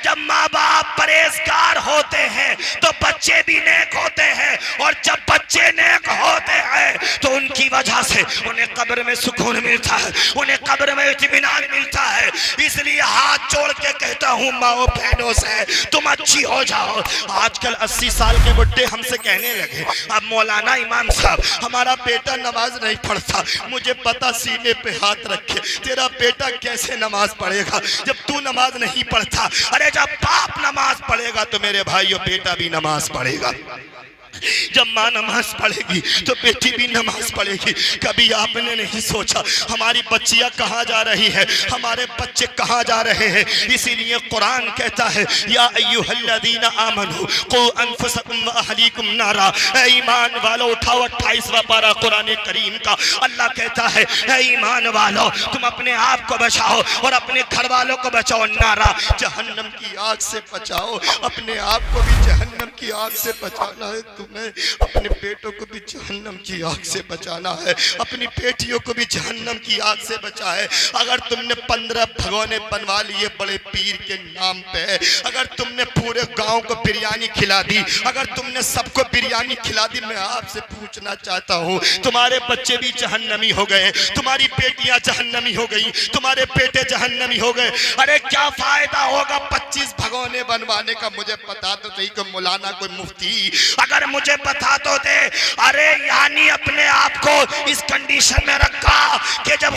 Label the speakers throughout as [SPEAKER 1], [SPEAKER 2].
[SPEAKER 1] जब माँ बाप परहेजगार होते हैं तो बच्चे भी नेक होते हैं, और जब बच्चे नेक होते हैं तो उनकी वजह से उन्हें कब्र में सुकून मिलता है, उन्हें कब्र में इत्मीनान मिलता है। इसलिए हाथ जोड़ के कहता हूँ माओ बहनों से, तुम अच्छी हो जाओ। आजकल 80 साल के बुड्ढे हमसे कहने लगे, अब मौलाना इमाम साहब हमारा बेटा नमाज नहीं पढ़ता, मुझे पता सीने पे हाथ रखे, तेरा बेटा कैसे नमाज पढ़ेगा जब तू नमाज नहीं पढ़ता। अरे जब बाप नमाज पढ़ेगा तो मेरे भाइयों बेटा भी नमाज पढ़ेगा। जब माँ नमाज पढ़ेगी तो बेटी भी नमाज पढ़ेगी। कभी आपने नहीं सोचा हमारी बच्चियां कहाँ जा रही है, हमारे बच्चे कहाँ जा रहे हैं। इसीलिए कुरान कहता है या अय्युहल्लज़ीना आमनू क़ू अनफुसकुम व अहलीकुम नारा। ऐ ईमान वालों, उठाओ 28वां पारा कुरान करीम का। अल्लाह कहता है ऐ ईमान वालों, तुम अपने आप को बचाओ और अपने घर वालों को बचाओ, नारा जहन्नम की आग से बचाओ। अपने आप को भी जहन्नम की आग से बचाना है, तुम्हें अपने बेटों को भी जहन्नम की आग से बचाना है, अपनी बेटियों को भी जहन्नम की आग से बचा है। अगर तुमने 15 भगोने बनवा लिए बड़े पीर के नाम पे, अगर तुमने पूरे गांव को बिरयानी खिला दी, अगर तुमने सबको बिरयानी खिला दी, मैं आपसे पूछना चाहता हूँ तुम्हारे बच्चे भी जहन्नमी हो गए, तुम्हारी बेटियां जहन्नमी हो गई, तुम्हारे बेटे जहन्नमी हो गए। अरे क्या फायदा होगा 25 भगोने बनवाने का? मुझे पता तो सही कि मौलाना कोई मुफ्ती अगर मुझे बता तो दे। अरे यानी अपने आप को इस कंडीशन में रखा कि जब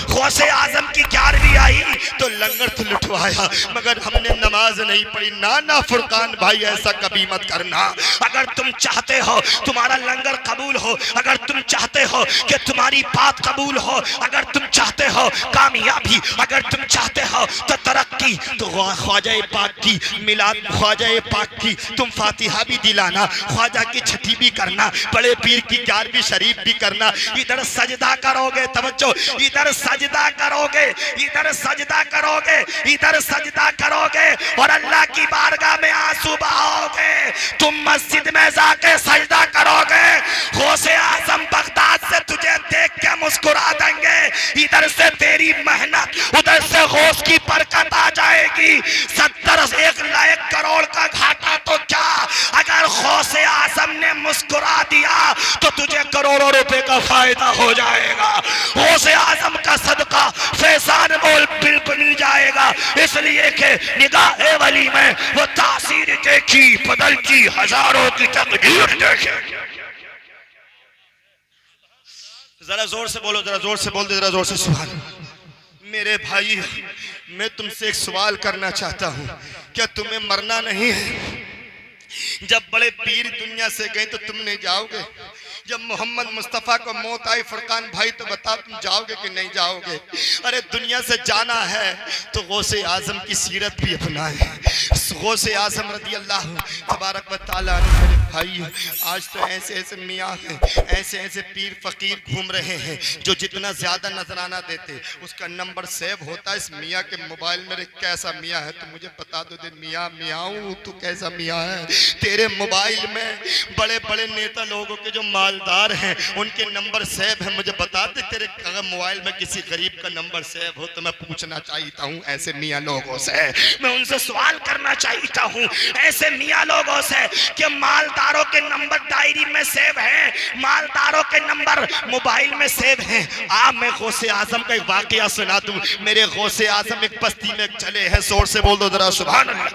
[SPEAKER 1] गौसे आजम की 11वीं आई तो लंगर तो लुटवाया, मगर हमने नमाज नहीं पढ़ी। ना फुरकान भाई ऐसा कभी मत करना। अगर तुम चाहते हो तुम्हारा लंगर कबूल हो, अगर तुम चाहते हो कि तुम्हारी बात कबूल हो, अगर तुम चाहते हो कामयाबी, अगर तुम चाहते हो तो तरक्की, तो ख्वाजा पाक की मिलाद, ख्वाजा पाक की तुम फातिहा भी दिलाना, ख्वाजा की छठी भी करना, बड़े पीर की 11वीं शरीफ भी करना। इधर सजदा करोगे, तवज्जो, इधर सजदा करोगे, इधर सजदा करोगे, इधर सजदा करोगे और अल्लाह की बारगाह में आंसू बहाओगे। तुम मस्जिद में जाके सजदा करोगे, गौसे आजम बगदाद से तुझे देख के मुस्कुरा देंगे। इधर से तेरी मेहनत, उधर से गौस की बरकत आ जाएगी। 1 करोड़ का घाटा तो क्या, अगर गौसे आजम ने मुस्कुरा दिया तो तुझे करोड़ों रुपए का फायदा हो जाएगा। गौसे आजम का सदका फैजान मोल बिल्कुल मिल जाएगा। इसलिए कि निगाह वली में वो तासीर देखी, बदलती हजारों की तकदीर देखी। जरा जोर से बोलो, जरा जोर से बोल दे, जरा जोर से सुभान अल्लाह। मेरे भाई, मैं तुमसे एक सवाल करना चाहता हूँ, क्या तुम्हें मरना नहीं है? जब बड़े पीर दुनिया से गए तो तुम नहीं जाओगे? जब मोहम्मद मुस्तफ़ा को मौत आई फुरकान भाई, तो बताओ तुम जाओगे कि नहीं जाओगे? अरे दुनिया से जाना है तो गौसे आजम की सीरत भी अपनाए। गौसे आजम रज़ी अल्लाह तबारक व तआला अन्हु। मेरे भाई, आज तो ऐसे ऐसे मियाँ हैं, ऐसे ऐसे पीर फकीर घूम रहे हैं जो जितना ज़्यादा नजराना देते उसका नंबर सेव होता है इस मियाँ के मोबाइल में। कैसा मियाँ है तो मुझे बता दो दे, मियाँ मियाँ तू कैसा मियाँ है? तेरे मोबाइल में बड़े बड़े नेता लोगों के जो मालदार हैं उनके नंबर सेव है, मुझे बता दे तेरे अगर मोबाइल में किसी गरीब का नंबर सेव हो तो मैं पूछना चाहता हूँ ऐसे मियाँ लोगों से, मैं उनसे सवाल करना चाहता हूँ ऐसे मियाँ लोगों से कि मालदारों के नंबर डायरी में सेव हैं, मालदारों के नंबर मोबाइल में सेव हैं। मैं गौसे आजम का एक वाकया सुना दूं। मेरे गौसे आजम एक बस्ती में चले हैं, जोर से बोल दो जरा सुभान अल्लाह।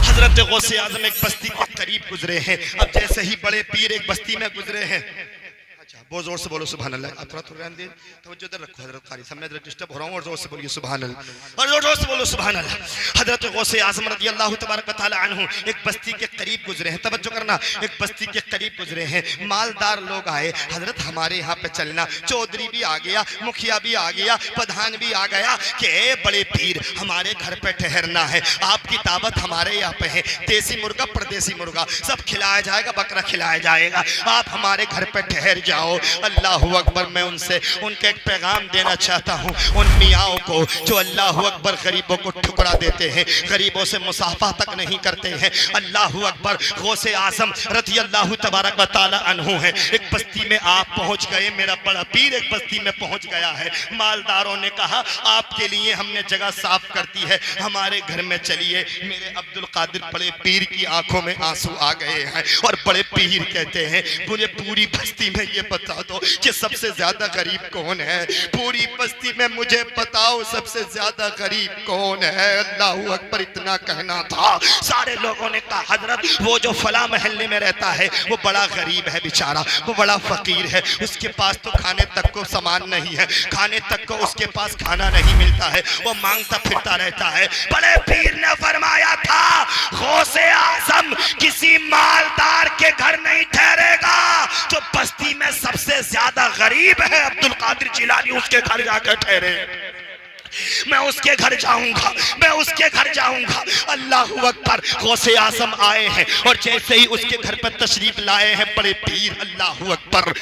[SPEAKER 1] हजरत गौसे आजम एक बस्ती के करीब गुजरे हैं। अब जैसे ही बड़े पीर एक बस्ती में गुजरे हैं, बहुत जोर से बोलो सुभान अल्लाह। आप थोड़ा रहने दे, तवज्जो इधर रखो हजरत कारी साहब, मैं इधर डिस्टर्ब हो रहा हूं, और जोर से बोलिए सुभान अल्लाह, और जोर से बोलो सुभान अल्लाह। हजरत गौसे आजम रज़ी अल्लाह तबारक व तआला अन्हु एक बस्ती के करीब गुजरे हैं, तवज्जो करना, एक बस्ती के करीब गुजरे हैं। मालदार लोग आए, हजरत हमारे यहाँ पे चलना, चौधरी भी आ गया, मुखिया भी आ गया, प्रधान भी आ गया कि ए बड़े पीर हमारे घर पे ठहरना है, आपकी दावत हमारे यहाँ पे है, देसी मुर्गा परदेसी मुर्गा सब खिलाया जाएगा, बकरा खिलाया जाएगा, आप हमारे घर पे ठहर जाओ। आओ। अल्लाह अकबर। मैं उनसे उनका एक पैगाम देना चाहता हूँ उन मियाँओं को जो अल्लाह अकबर गरीबों को ठुकरा देते हैं, गरीबों से मुसाफा तक नहीं करते हैं। अल्लाह अकबर। गौसे आजम रज़ी अल्लाह तबारक व तआला अन्हु है। एक बस्ती में आप पहुँच गए, मेरा बड़ा पीर एक बस्ती में पहुँच गया है। मालदारों ने कहा आपके लिए हमने जगह साफ कर दी है, हमारे घर में चलिए। मेरे अब्दुल कादिर बड़े पीर की आंखों में आंसू आ गए हैं और बड़े पीर कहते हैं मुझे पूरी बस्ती में ये बता दो कि सबसे ज्यादा गरीब कौन है, पूरी बस्ती में मुझे बताओ सबसे ज्यादा गरीब कौन है। अल्लाह अकबर। इतना कहना था, सारे लोगों ने कहा हजरत वो जो फला महल्ले में रहता है वो बड़ा गरीब है बेचारा, वो बड़ा फकीर है, उसके पास तो खाने तक को सामान नहीं है, खाने तक को उसके पास खाना नहीं मिलता है, वो मांगता फिरता रहता है। बड़े पीर ने फरमाया था गौसे आजम किसी मालदार के घर नहीं ठहरेगा, जो बस्ती में सबसे ज्यादा गरीब है अब्दुल कादिर जिलानी उसके घर जाकर ठहरे। मैं उसके घर जाऊंगा, मैं उसके घर जाऊंगा। अल्लाह अकबर। गौसे आजम आए हैं और जैसे ही उसके घर पर तशरीफ लाए हैं बड़े पीर अल्लाह अकबर